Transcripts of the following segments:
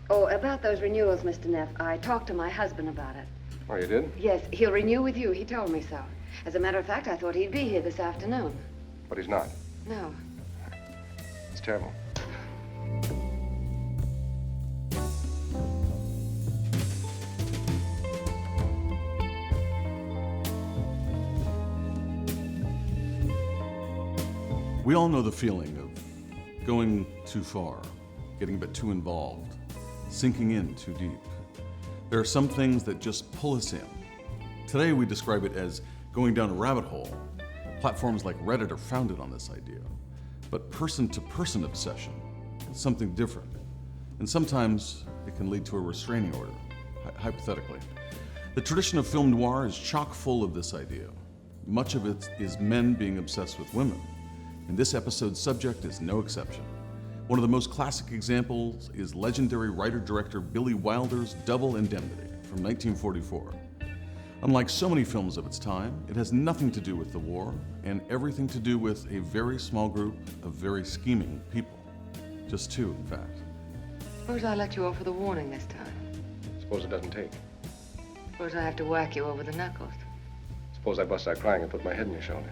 Oh, about those renewals, Mr. Neff, I talked to my husband about it. Oh, you did? Yes, he'll renew with you. He told me so. As a matter of fact, I thought he'd be here this afternoon. But he's not. No. It's terrible. We all know the feeling of going too far, getting a bit too involved, sinking in too deep. There are some things that just pull us in. Today we describe it as going down a rabbit hole. Platforms like Reddit are founded on this idea. But person-to-person obsession is something different. And sometimes it can lead to a restraining order, hypothetically. The tradition of film noir is chock full of this idea. Much of it is men being obsessed with women. And this episode's subject is no exception. One of the most classic examples is legendary writer-director Billy Wilder's Double Indemnity from 1944. Unlike so many films of its time, it has nothing to do with the war and everything to do with a very small group of very scheming people. Just two, in fact. Suppose I let you off with a warning this time. Suppose it doesn't take. Suppose I have to whack you over the knuckles. Suppose I bust out crying and put my head in your shoulder.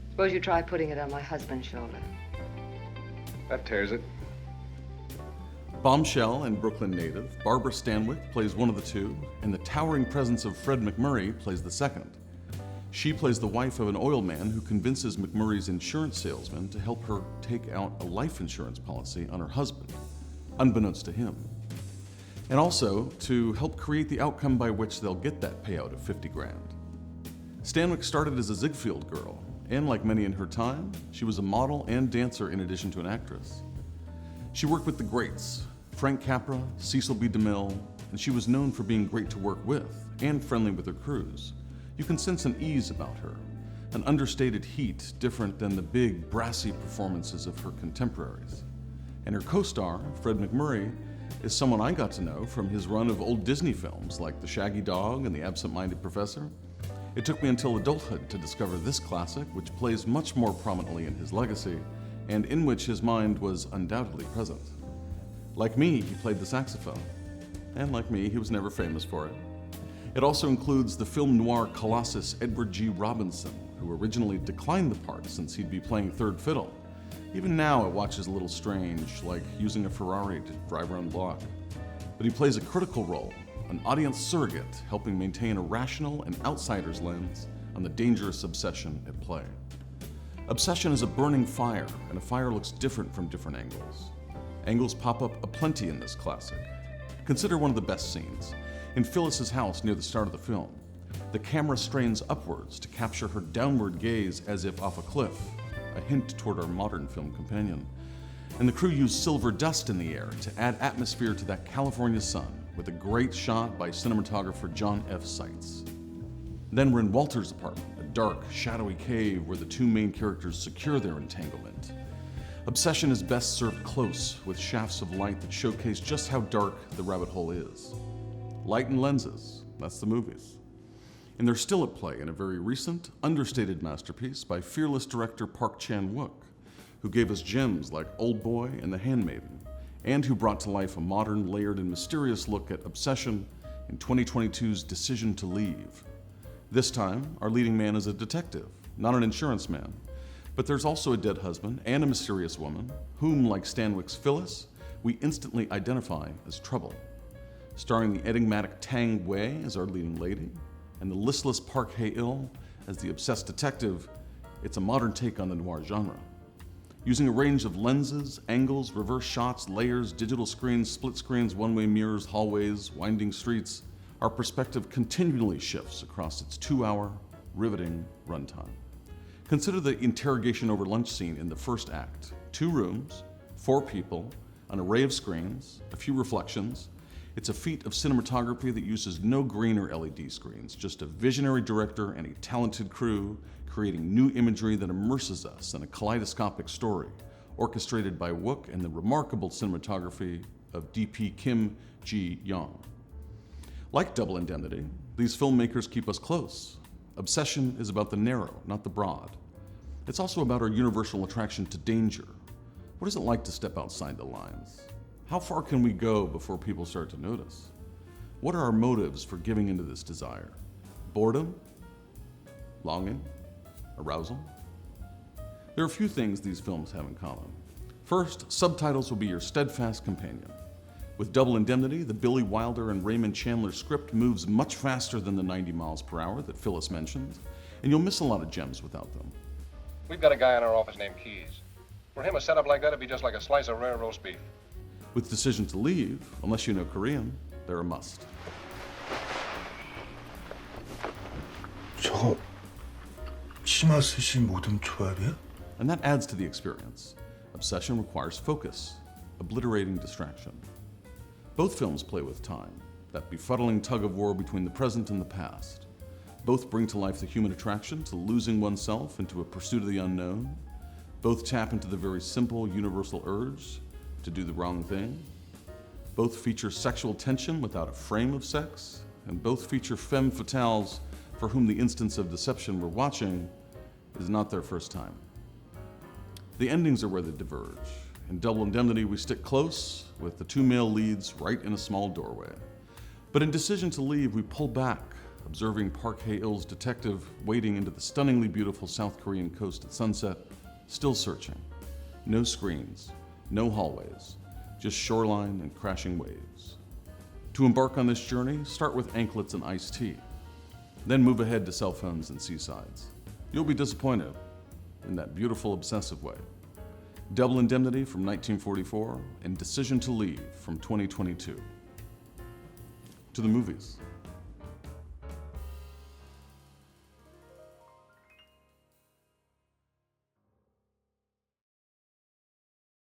Suppose you try putting it on my husband's shoulder. That tears it. Bombshell and Brooklyn native Barbara Stanwyck plays one of the two, and the towering presence of Fred McMurray plays the second. She plays the wife of an oil man who convinces McMurray's insurance salesman to help her take out a life insurance policy on her husband, unbeknownst to him. And also to help create the outcome by which they'll get that payout of 50 grand. Stanwyck started as a Ziegfeld girl, and like many in her time, she was a model and dancer in addition to an actress. She worked with the greats, Frank Capra, Cecil B. DeMille, and she was known for being great to work with and friendly with her crews. You can sense an ease about her, an understated heat different than the big, brassy performances of her contemporaries. And her co-star, Fred McMurray, is someone I got to know from his run of old Disney films like The Shaggy Dog and The Absent-Minded Professor. It took me until adulthood to discover this classic, which plays much more prominently in his legacy, and in which his mind was undoubtedly present. Like me, he played the saxophone. And like me, he was never famous for it. It also includes the film noir colossus Edward G. Robinson, who originally declined the part since he'd be playing third fiddle. Even now, it watches a little strange, like using a Ferrari to drive around the block. But he plays a critical role, an audience surrogate helping maintain a rational and outsider's lens on the dangerous obsession at play. Obsession is a burning fire, and a fire looks different from different angles. Angles pop up aplenty in this classic. Consider one of the best scenes. In Phyllis's house near the start of the film, the camera strains upwards to capture her downward gaze as if off a cliff, a hint toward our modern film companion. And the crew used silver dust in the air to add atmosphere to that California sun, with a great shot by cinematographer John F. Seitz. Then we're in Walter's apartment, a dark, shadowy cave where the two main characters secure their entanglement. Obsession is best served close, with shafts of light that showcase just how dark the rabbit hole is. Light and lenses, that's the movies. And they're still at play in a very recent, understated masterpiece by fearless director Park Chan-wook, who gave us gems like Old Boy and The Handmaiden, and who brought to life a modern, layered, and mysterious look at obsession in 2022's Decision to Leave. This time, our leading man is a detective, not an insurance man. But there's also a dead husband and a mysterious woman, whom, like Stanwyck's Phyllis, we instantly identify as trouble. Starring the enigmatic Tang Wei as our leading lady, and the listless Park Hae-il as the obsessed detective, it's a modern take on the noir genre. Using a range of lenses, angles, reverse shots, layers, digital screens, split screens, one-way mirrors, hallways, winding streets, our perspective continually shifts across its 2-hour, riveting runtime. Consider the interrogation over lunch scene in the first act. 2 rooms, 4 people, an array of screens, a few reflections. It's a feat of cinematography that uses no green or LED screens, just a visionary director and a talented crew creating new imagery that immerses us in a kaleidoscopic story, orchestrated by Wook and the remarkable cinematography of DP Kim Ji-young. Like Double Indemnity, these filmmakers keep us close. Obsession is about the narrow, not the broad. It's also about our universal attraction to danger. What is it like to step outside the lines? How far can we go before people start to notice? What are our motives for giving into this desire? Boredom? Longing? Arousal? There are a few things these films have in common. First, subtitles will be your steadfast companion. With Double Indemnity, the Billy Wilder and Raymond Chandler script moves much faster than the 90 miles per hour that Phyllis mentioned, and you'll miss a lot of gems without them. We've got a guy in our office named Keys. For him, a setup like that would be just like a slice of rare roast beef. With Decision to Leave, unless you know Korean, they're a must. 저거 치마 스시 모듬 초밥이야? And that adds to the experience. Obsession requires focus, obliterating distraction. Both films play with time, that befuddling tug of war between the present and the past. Both bring to life the human attraction to losing oneself into a pursuit of the unknown. Both tap into the very simple, universal urge to do the wrong thing. Both feature sexual tension without a frame of sex, and both feature femme fatales for whom the instance of deception we're watching is not their first time. The endings are where they diverge. In Double Indemnity, we stick close with the two male leads right in a small doorway. But in Decision to Leave, we pull back, observing Park Hae-il's detective wading into the stunningly beautiful South Korean coast at sunset, still searching. No screens, no hallways, just shoreline and crashing waves. To embark on this journey, start with anklets and iced tea. Then move ahead to cell phones and seasides. You'll be disappointed in that beautiful, obsessive way. Double Indemnity from 1944 and Decision to Leave from 2022. To the movies.